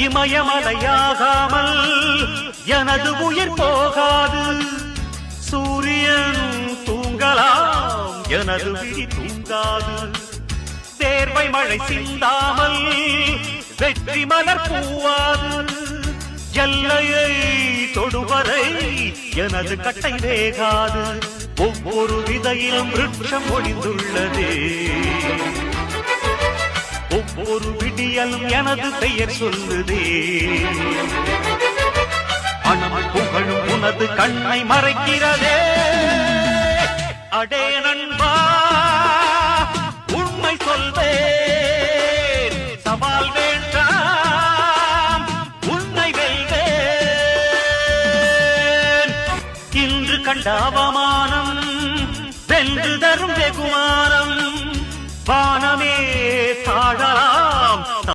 இமயமலையாகாமல் எனது உயிர் போகாது. சூரியன் தூங்கலாம், எனது விழி தூங்காது. தேர்வை மழை சிந்தாமல் வெற்றி மலர் பூவாது. எல்லையை தொடுவரை எனது கட்டை வேகாது. ஒவ்வொரு விதையிலும் விருட்சம் ஒளிந்துள்ளதே. ஒவ்வொரு விடியலும் எனது பெயர் சொல்லுதே. பணம் புகழும் உனது கண்ணை மறைக்கிறதே. அடே நண்பா, உண்மை சொல்வேன், சவால் வேண்டாம், உன்னை வெல்வேன். இன்று கண்ட அவமானம் வென்று தரும் வெகுமானம். வானமே தாழலாம்,